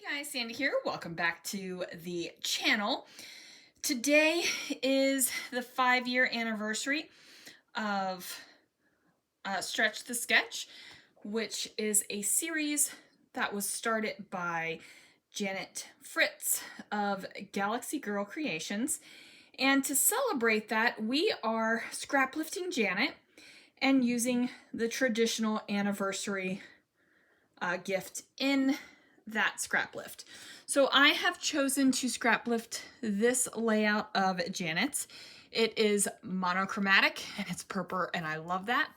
Hey guys, Sandy here. Welcome back to the channel. Today is the 5-year anniversary of Stretch the Sketch, which is a series that was started by Janet Fritz of Galaxy Girl Creations. And to celebrate that, we are scraplifting Janet and using the traditional anniversary gift in that scrap lift. So I have chosen to scrap lift this layout of Janet's. It is monochromatic and it's purple and I love that.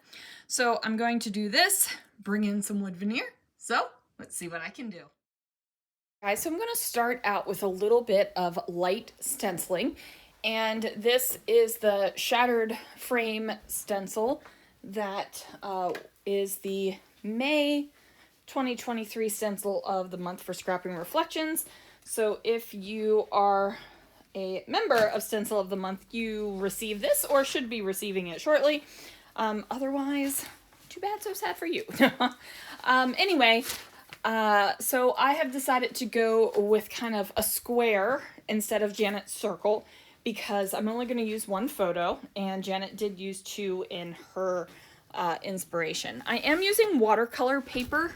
So I'm going to do this, bring in some wood veneer. So let's see what I can do. Guys, so I'm going to start out with a little bit of light stenciling, and this is the shattered frame stencil that is the May 2023 stencil of the month for Scrapping Reflections. So if you are a member of Stencil of the Month, you receive this or should be receiving it shortly. Otherwise, too bad, so sad for you. Anyway, so I have decided to go with kind of a square instead of Janet's circle because I'm only going to use one photo, and Janet did use two in her inspiration. I am using watercolor paper.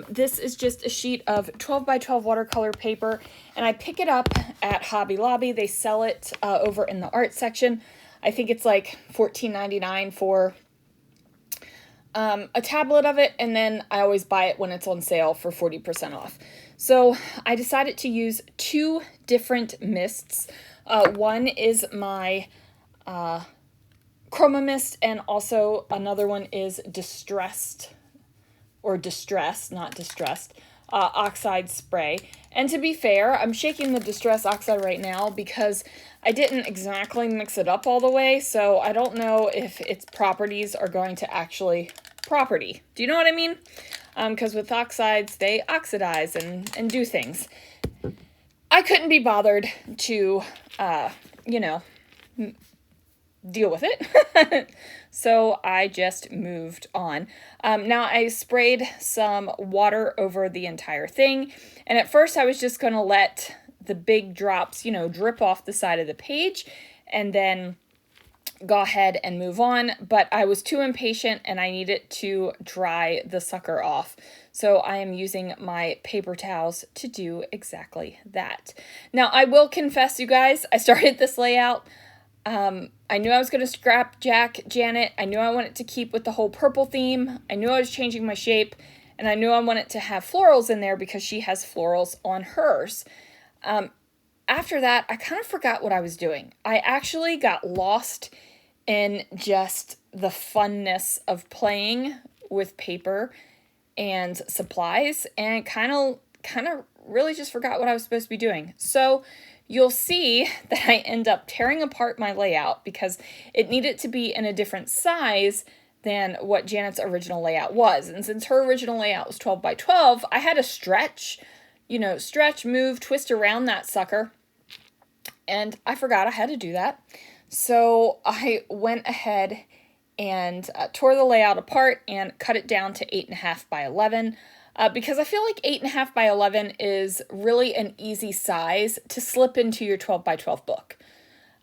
This is just a sheet of 12 by 12 watercolor paper, and I pick it up at Hobby Lobby. They sell it over in the art section. I think it's like $14.99 for a tablet of it, and then I always buy it when it's on sale for 40% off. So I decided to use two different mists. One is my Chroma Mist, and also another one is Distressed, or Distressed, not Distressed, oxide spray. And to be fair, I'm shaking the Distress oxide right now because I didn't exactly mix it up all the way, so I don't know if its properties are going to actually property. Do you know what I mean? Because with oxides, they oxidize and do things. I couldn't be bothered to, you know, deal with it. So I just moved on. Now I sprayed some water over the entire thing. And at first I was just going to let the big drops, you know, drip off the side of the page and then go ahead and move on. But I was too impatient and I needed to dry the sucker off. So I am using my paper towels to do exactly that. Now I will confess, you guys, I started this layout. I knew I was going to scrap Janet. I knew I wanted to keep with the whole purple theme. I knew I was changing my shape, and I knew I wanted to have florals in there because she has florals on hers. After that, I kind of forgot what I was doing. I actually got lost in just the funness of playing with paper and supplies, and kind of really just forgot what I was supposed to be doing. So you'll see that I end up tearing apart my layout because it needed to be in a different size than what Janet's original layout was. And since her original layout was 12 by 12, I had to stretch, move, twist around that sucker. And I forgot I had to do that. So I went ahead and tore the layout apart and cut it down to 8.5 by 11. Because I feel like 8.5 by 11 is really an easy size to slip into your 12 by 12 book.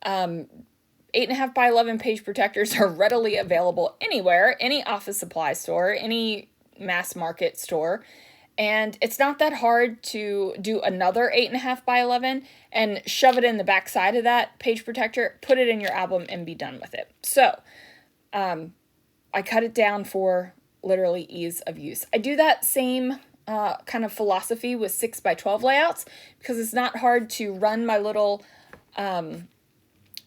8.5 by 11 page protectors are readily available anywhere, any office supply store, any mass market store. And it's not that hard to do another 8.5 by 11 and shove it in the back side of that page protector, put it in your album, and be done with it. So I cut it down for literally ease of use. I do that same kind of philosophy with 6 by 12 layouts because it's not hard to run my little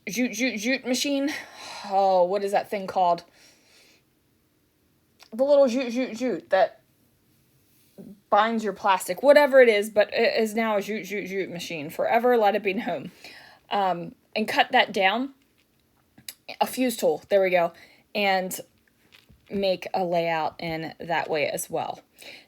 jute machine. Oh, what is that thing called? The little jute that binds your plastic, whatever it is, but it is now a jute machine. Forever let it be known. And cut that down. A fuse tool, there we go. And make a layout in that way as well.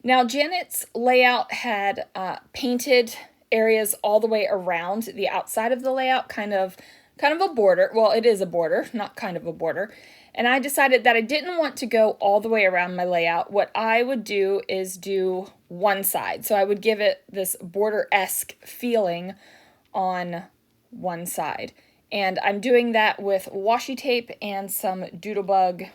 Now Janet's layout had painted areas all the way around the outside of the layout, kind of a border. Well, it is a border, not kind of a border. And I decided that I didn't want to go all the way around my layout. What I would do is do one side. So I would give it this border-esque feeling on one side. And I'm doing that with washi tape and some Doodlebug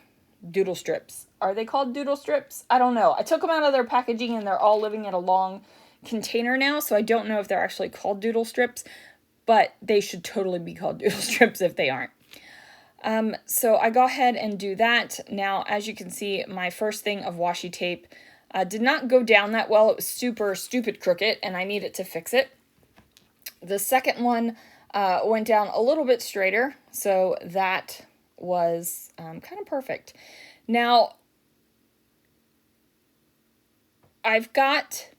doodle strips. Are they called doodle strips? I don't know. I took them out of their packaging and they're all living in a long container now, so I don't know if they're actually called doodle strips, but they should totally be called doodle strips if they aren't. So I go ahead and do that. Now, as you can see, my first thing of washi tape did not go down that well. It was super stupid crooked, and I needed to fix it. The second one went down a little bit straighter, so that was kind of perfect. Now, I've got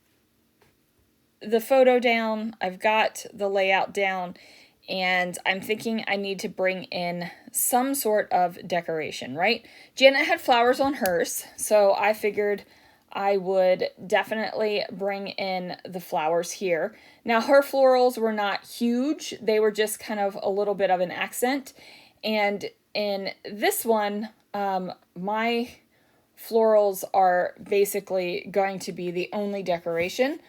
the photo down, I've got the layout down, and I'm thinking I need to bring in some sort of decoration, right? Janet had flowers on hers, so I figured I would definitely bring in the flowers here. Now, her florals were not huge. They were just kind of a little bit of an accent. And in this one, my florals are basically going to be the only decoration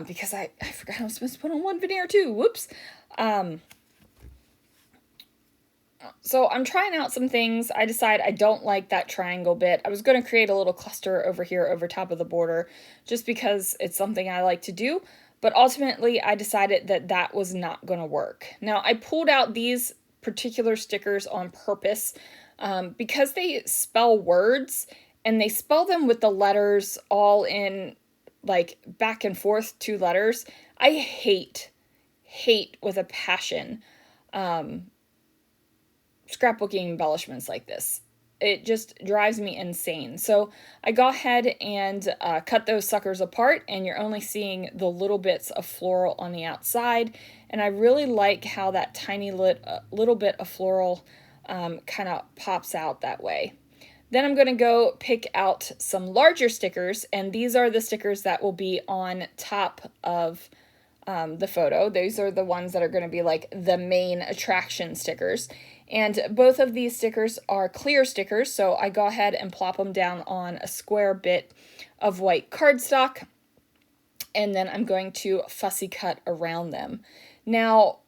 because I forgot I was supposed to put on one veneer too. Whoops. So I'm trying out some things. I decide I don't like that triangle bit. I was going to create a little cluster over here over top of the border just because it's something I like to do. But ultimately, I decided that that was not going to work. Now, I pulled out these particular stickers on purpose because they spell words and they spell them with the letters all in like back and forth 2 letters. I hate with a passion scrapbooking embellishments like this. It just drives me insane. So I go ahead and cut those suckers apart, and you're only seeing the little bits of floral on the outside. And I really like how that tiny little bit of floral kind of pops out that way. Then I'm going to go pick out some larger stickers, and these are the stickers that will be on top of the photo. These are the ones that are going to be like the main attraction stickers. And both of these stickers are clear stickers, so I go ahead and plop them down on a square bit of white cardstock, and then I'm going to fussy cut around them. Now,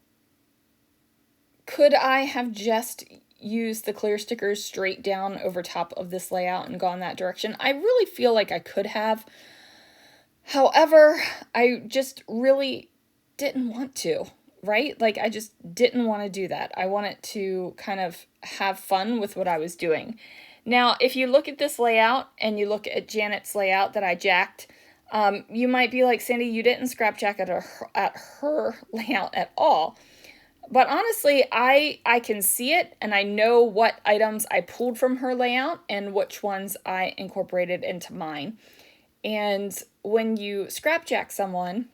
could I have just used the clear stickers straight down over top of this layout and gone that direction? I really feel like I could have. However, I just really didn't want to. Right? Like, I just didn't want to do that. I wanted to kind of have fun with what I was doing. Now, if you look at this layout and you look at Janet's layout that I jacked, you might be like, Sandy, you didn't scrap jack at her layout at all. But honestly, I can see it, and I know what items I pulled from her layout and which ones I incorporated into mine. And when you scrap jack someone,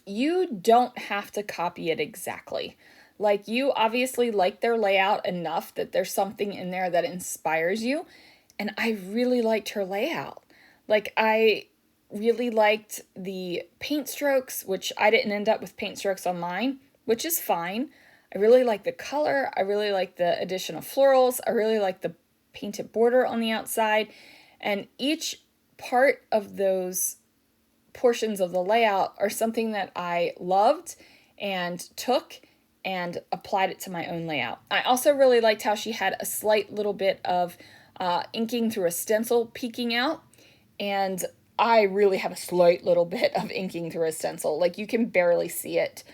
you don't have to copy it exactly. Like, you obviously like their layout enough that there's something in there that inspires you. And I really liked her layout. Like, I really liked the paint strokes, which I didn't end up with paint strokes on mine, which is fine. I really like the color. I really like the addition of florals. I really like the painted border on the outside. And each part of those portions of the layout are something that I loved and took and applied it to my own layout. I also really liked how she had a slight little bit of inking through a stencil peeking out, and I really have a slight little bit of inking through a stencil. Like, you can barely see it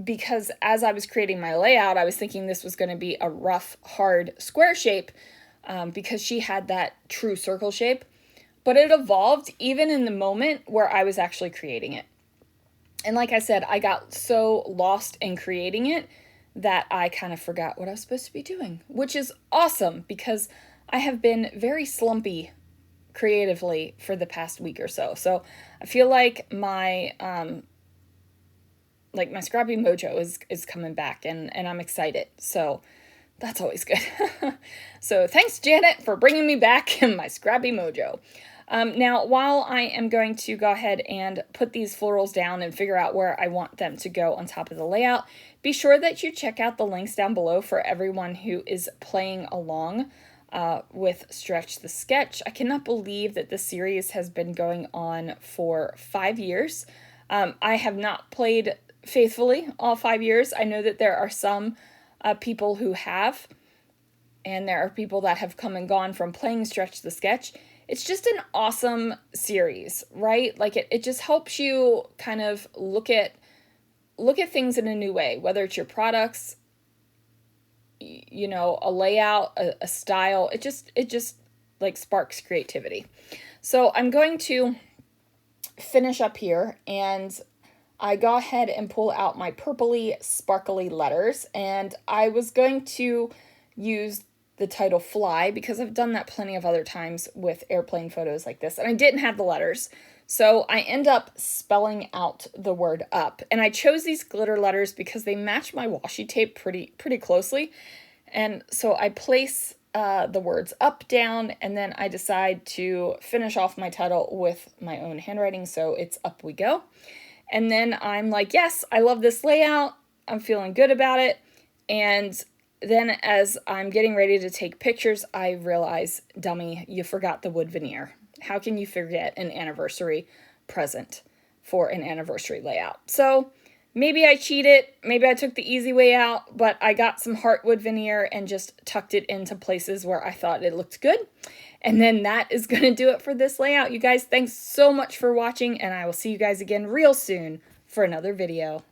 because as I was creating my layout, I was thinking this was going to be a rough, hard square shape because she had that true circle shape. But it evolved even in the moment where I was actually creating it. And like I said, I got so lost in creating it that I kind of forgot what I was supposed to be doing, which is awesome because I have been very slumpy creatively for the past week or so. So I feel like my scrappy mojo is coming back, and I'm excited. So that's always good. So thanks, Janet, for bringing me back in my scrappy mojo. Now, while I am going to go ahead and put these florals down and figure out where I want them to go on top of the layout, be sure that you check out the links down below for everyone who is playing along with Stretch the Sketch. I cannot believe that this series has been going on for 5 years. I have not played faithfully all 5 years. I know that there are some people who have, and there are people that have come and gone from playing Stretch the Sketch. It's just an awesome series, right? Like it just helps you kind of look at things in a new way, whether it's your products, you know, a layout, a style. It just like sparks creativity. So I'm going to finish up here, and I go ahead and pull out my purpley sparkly letters, and I was going to use the title Fly because I've done that plenty of other times with airplane photos like this, and I didn't have the letters. So I end up spelling out the word up, and I chose these glitter letters because they match my washi tape pretty closely. And so I place the words up, down, and then I decide to finish off my title with my own handwriting, so it's Up We Go. And then I'm like, yes, I love this layout. I'm feeling good about it. And then as I'm getting ready to take pictures, I realize, dummy, you forgot the wood veneer. How can you forget an anniversary present for an anniversary layout? So maybe I cheated, maybe I took the easy way out, but I got some heartwood veneer and just tucked it into places where I thought it looked good. And then that is going to do it for this layout. You guys, thanks so much for watching, and I will see you guys again real soon for another video.